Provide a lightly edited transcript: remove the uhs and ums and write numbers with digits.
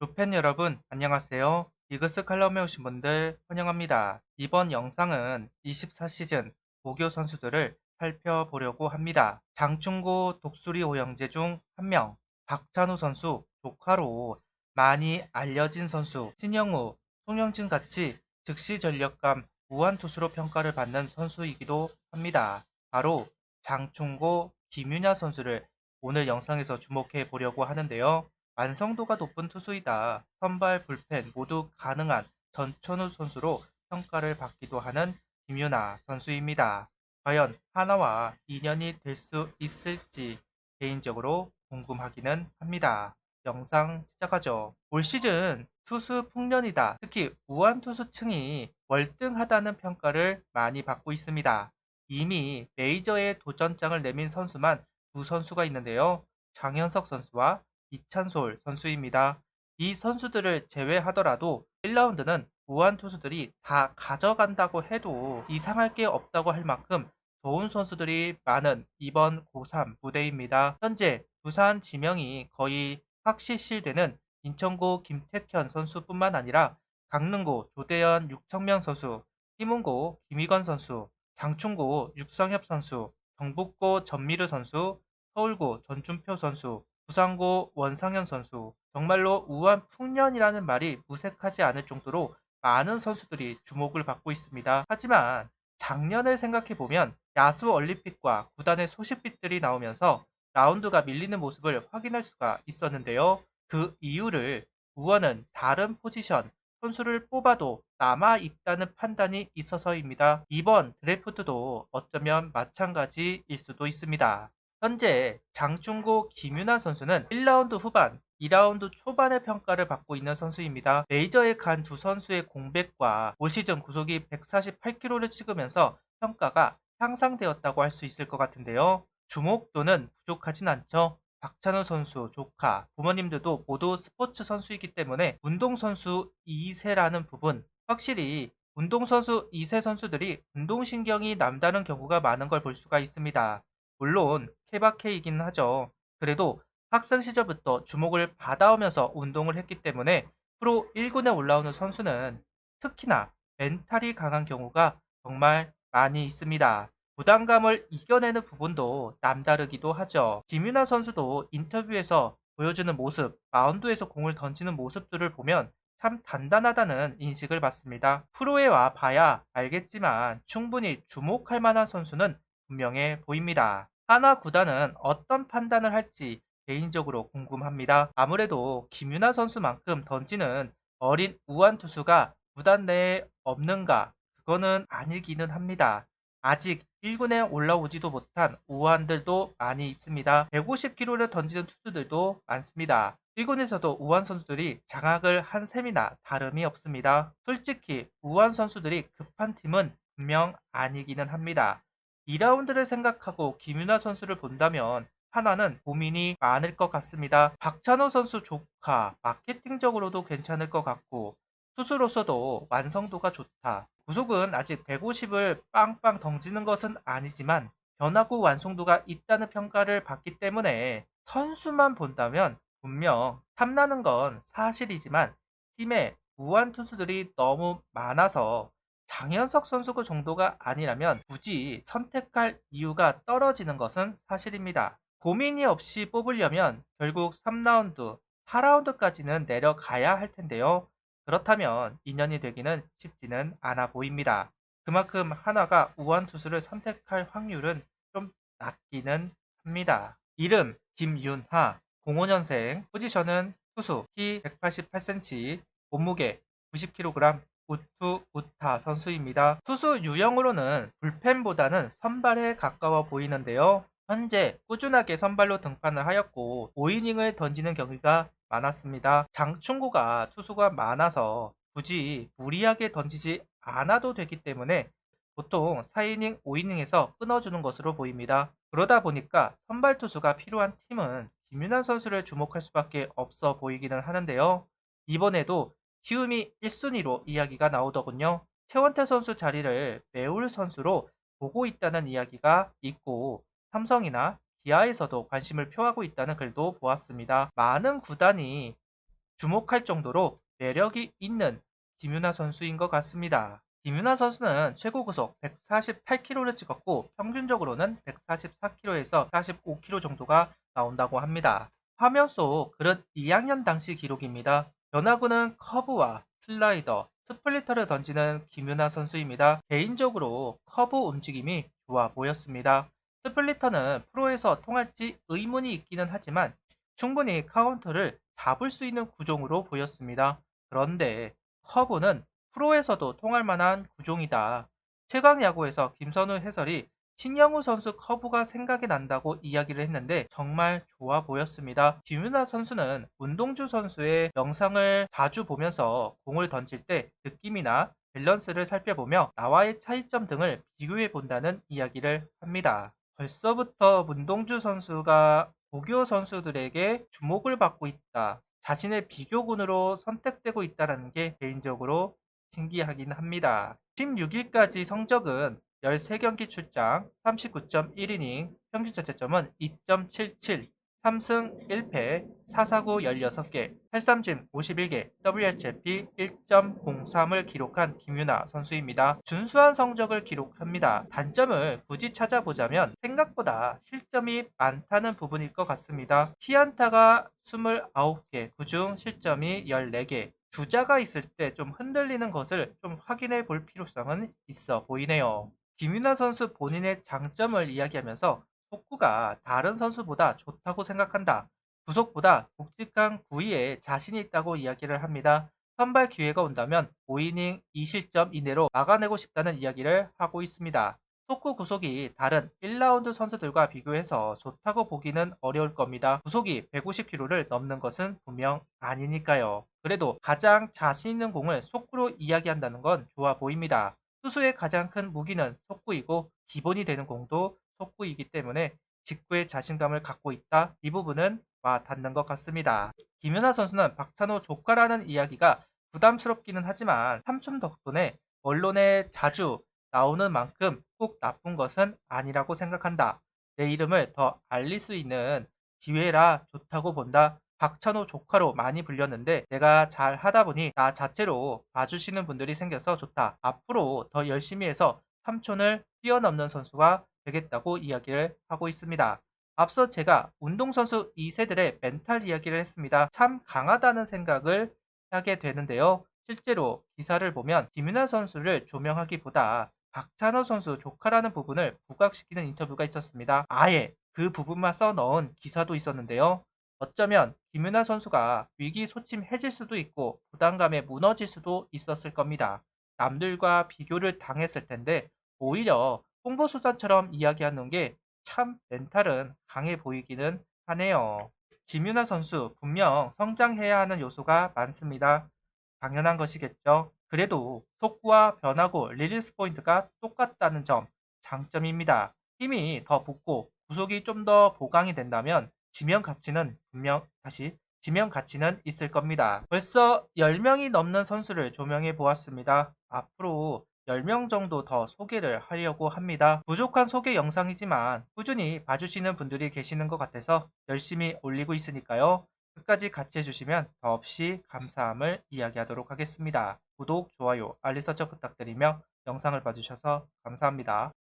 루팬 여러분, 안녕하세요. 이그스 칼럼에 오신 분들 환영합니다. 이번 영상은 24시즌 고교 선수들을 살펴보려고 합니다. 장충고 독수리 오형제 중 한 명, 박찬호 선수 조카로 많이 알려진 선수, 신영우, 송영진 같이 즉시 전력감 무한 투수로 평가를 받는 선수이기도 합니다. 바로 장충고 김윤아 선수를 오늘 영상에서 주목해 보려고 하는데요. 완성도가 높은 투수이다. 선발, 불펜 모두 가능한 전천후 선수로 평가를 받기도 하는 김윤아 선수입니다. 과연 하나와 인연이 될 수 있을지 개인적으로 궁금하기는 합니다. 영상 시작하죠. 올 시즌 투수 풍년이다. 특히 우완 투수층이 월등하다는 평가를 많이 받고 있습니다. 이미 메이저에 도전장을 내민 선수만 두 선수가 있는데요. 장현석 선수와 이찬솔 선수입니다. 이 선수들을 제외하더라도 1라운드는 무한 투수들이 다 가져간다고 해도 이상할 게 없다고 할 만큼 좋은 선수들이 많은 이번 고3 무대입니다. 현재 두산 지명이 거의 확실시되는 인천고 김택현 선수뿐만 아니라 강릉고 조대현 육청명 선수, 희문고 김희건 선수, 장충고 육성협 선수, 경북고 전미르 선수, 서울고 전준표 선수, 부산고 원상현 선수, 정말로 우한 풍년이라는 말이 무색하지 않을 정도로 많은 선수들이 주목을 받고 있습니다. 하지만 작년을 생각해보면 야수 올림픽과 구단의 소식빛들이 나오면서 라운드가 밀리는 모습을 확인할 수가 있었는데요. 그 이유를 우원은 다른 포지션 선수를 뽑아도 남아있다는 판단이 있어서입니다. 이번 드래프트도 어쩌면 마찬가지일 수도 있습니다. 현재 장충고 김윤아 선수는 1라운드 후반, 2라운드 초반의 평가를 받고 있는 선수입니다. 메이저에 간 두 선수의 공백과 올 시즌 구속이 148km를 찍으면서 평가가 향상되었다고 할 수 있을 것 같은데요. 주목도는 부족하진 않죠. 박찬호 선수 조카, 부모님들도 모두 스포츠 선수이기 때문에 운동선수 2세라는 부분, 확실히 운동선수 2세 선수들이 운동신경이 남다른 경우가 많은 걸 볼 수가 있습니다. 물론 케바케이긴 하죠. 그래도 학생 시절부터 주목을 받아오면서 운동을 했기 때문에 프로 1군에 올라오는 선수는 특히나 멘탈이 강한 경우가 정말 많이 있습니다. 부담감을 이겨내는 부분도 남다르기도 하죠. 김윤아 선수도 인터뷰에서 보여주는 모습, 마운드에서 공을 던지는 모습들을 보면 참 단단하다는 인식을 받습니다. 프로에 와 봐야 알겠지만 충분히 주목할 만한 선수는 분명해 보입니다. 하나 구단은 어떤 판단을 할지 개인적으로 궁금합니다. 아무래도 김윤아 선수만큼 던지는 어린 우완 투수가 구단 내에 없는가? 그거는 아니기는 합니다. 아직 1군에 올라오지도 못한 우완들도 많이 있습니다. 150km를 던지는 투수들도 많습니다. 1군에서도 우완 선수들이 장악을 한 셈이나 다름이 없습니다. 솔직히 우완 선수들이 급한 팀은 분명 아니기는 합니다. 2라운드를 생각하고 김윤아 선수를 본다면 하나는 고민이 많을 것 같습니다. 박찬호 선수 조카, 마케팅적으로도 괜찮을 것 같고 투수로서도 완성도가 좋다. 구속은 아직 150을 빵빵 던지는 것은 아니지만 변화구 완성도가 있다는 평가를 받기 때문에 선수만 본다면 분명 탐나는 건 사실이지만 팀에 무한 투수들이 너무 많아서 장현석 선수 정도가 아니라면 굳이 선택할 이유가 떨어지는 것은 사실입니다. 고민이 없이 뽑으려면 결국 3라운드, 4라운드까지는 내려가야 할 텐데요. 그렇다면 인연이 되기는 쉽지는 않아 보입니다. 그만큼 하나가 우한 투수를 선택할 확률은 좀 낮기는 합니다. 이름 김윤하, 05년생, 포지션은 투수, 키 188cm, 몸무게 90kg, 우투 우타 선수입니다. 투수 유형으로는 불펜보다는 선발에 가까워 보이는데요. 현재 꾸준하게 선발로 등판을 하였고 5이닝을 던지는 경기가 많았습니다. 장충고가 투수가 많아서 굳이 무리하게 던지지 않아도 되기 때문에 보통 4이닝, 5이닝에서 끊어주는 것으로 보입니다. 그러다 보니까 선발 투수가 필요한 팀은 김윤환 선수를 주목할 수밖에 없어 보이기는 하는데요. 이번에도 키움이 1순위로 이야기가 나오더군요. 최원태 선수 자리를 메울 선수로 보고 있다는 이야기가 있고 삼성이나 기아에서도 관심을 표하고 있다는 글도 보았습니다. 많은 구단이 주목할 정도로 매력이 있는 김윤아 선수인 것 같습니다. 김윤아 선수는 최고 구속 148km를 찍었고 평균적으로는 144km에서 45km 정도가 나온다고 합니다. 화면 속 글은 2학년 당시 기록입니다. 변화구는 커브와 슬라이더, 스플리터를 던지는 김윤아 선수입니다. 개인적으로 커브 움직임이 좋아 보였습니다. 스플리터는 프로에서 통할지 의문이 있기는 하지만 충분히 카운터를 잡을 수 있는 구종으로 보였습니다. 그런데 커브는 프로에서도 통할 만한 구종이다. 최강 야구에서 김선우 해설이 신영우 선수 커브가 생각이 난다고 이야기를 했는데 정말 좋아 보였습니다. 김윤아 선수는 문동주 선수의 영상을 자주 보면서 공을 던질 때 느낌이나 밸런스를 살펴보며 나와의 차이점 등을 비교해 본다는 이야기를 합니다. 벌써부터 문동주 선수가 고교 선수들에게 주목을 받고 있다. 자신의 비교군으로 선택되고 있다는 게 개인적으로 신기하긴 합니다. 16일까지 성적은 13경기 출장 39.1이닝, 평균 자책점은 2.77, 3승 1패, 4사구 16개, 8삼진 51개, WHIP 1.03을 기록한 김윤아 선수입니다. 준수한 성적을 기록합니다. 단점을 굳이 찾아보자면 생각보다 실점이 많다는 부분일 것 같습니다. 피안타가 29개, 그중 실점이 14개, 주자가 있을 때 좀 흔들리는 것을 좀 확인해 볼 필요성은 있어 보이네요. 김윤아 선수 본인의 장점을 이야기하면서 속구가 다른 선수보다 좋다고 생각한다. 구속보다 굵직한 구위에 자신이 있다고 이야기를 합니다. 선발 기회가 온다면 5이닝 2실점 이내로 막아내고 싶다는 이야기를 하고 있습니다. 속구 구속이 다른 1라운드 선수들과 비교해서 좋다고 보기는 어려울 겁니다. 구속이 150km를 넘는 것은 분명 아니니까요. 그래도 가장 자신 있는 공을 속구로 이야기한다는 건 좋아 보입니다. 투수의 가장 큰 무기는 속구이고 기본이 되는 공도 속구이기 때문에 직구에 자신감을 갖고 있다. 이 부분은 와 닿는 것 같습니다. 김연아 선수는 박찬호 조카라는 이야기가 부담스럽기는 하지만 삼촌 덕분에 언론에 자주 나오는 만큼 꼭 나쁜 것은 아니라고 생각한다. 내 이름을 더 알릴 수 있는 기회라 좋다고 본다. 박찬호 조카로 많이 불렸는데 내가 잘 하다 보니 나 자체로 봐주시는 분들이 생겨서 좋다. 앞으로 더 열심히 해서 삼촌을 뛰어넘는 선수가 되겠다고 이야기를 하고 있습니다. 앞서 제가 운동선수 2세들의 멘탈 이야기를 했습니다. 참 강하다는 생각을 하게 되는데요. 실제로 기사를 보면 김윤아 선수를 조명하기보다 박찬호 선수 조카라는 부분을 부각시키는 인터뷰가 있었습니다. 아예 그 부분만 써넣은 기사도 있었는데요. 어쩌면 김윤아 선수가 위기소침해질 수도 있고 부담감에 무너질 수도 있었을 겁니다. 남들과 비교를 당했을 텐데 오히려 홍보수단처럼 이야기하는 게 참 멘탈은 강해 보이기는 하네요. 김윤아 선수 분명 성장해야 하는 요소가 많습니다. 당연한 것이겠죠. 그래도 속구와 변화구, 리리스 포인트가 똑같다는 점 장점입니다. 힘이 더 붙고 구속이 좀 더 보강이 된다면 지명 가치는 있을 겁니다. 벌써 10명이 넘는 선수를 조명해 보았습니다. 앞으로 10명 정도 더 소개를 하려고 합니다. 부족한 소개 영상이지만 꾸준히 봐주시는 분들이 계시는 것 같아서 열심히 올리고 있으니까요. 끝까지 같이 해주시면 더없이 감사함을 이야기하도록 하겠습니다. 구독, 좋아요, 알림 설정 부탁드리며 영상을 봐주셔서 감사합니다.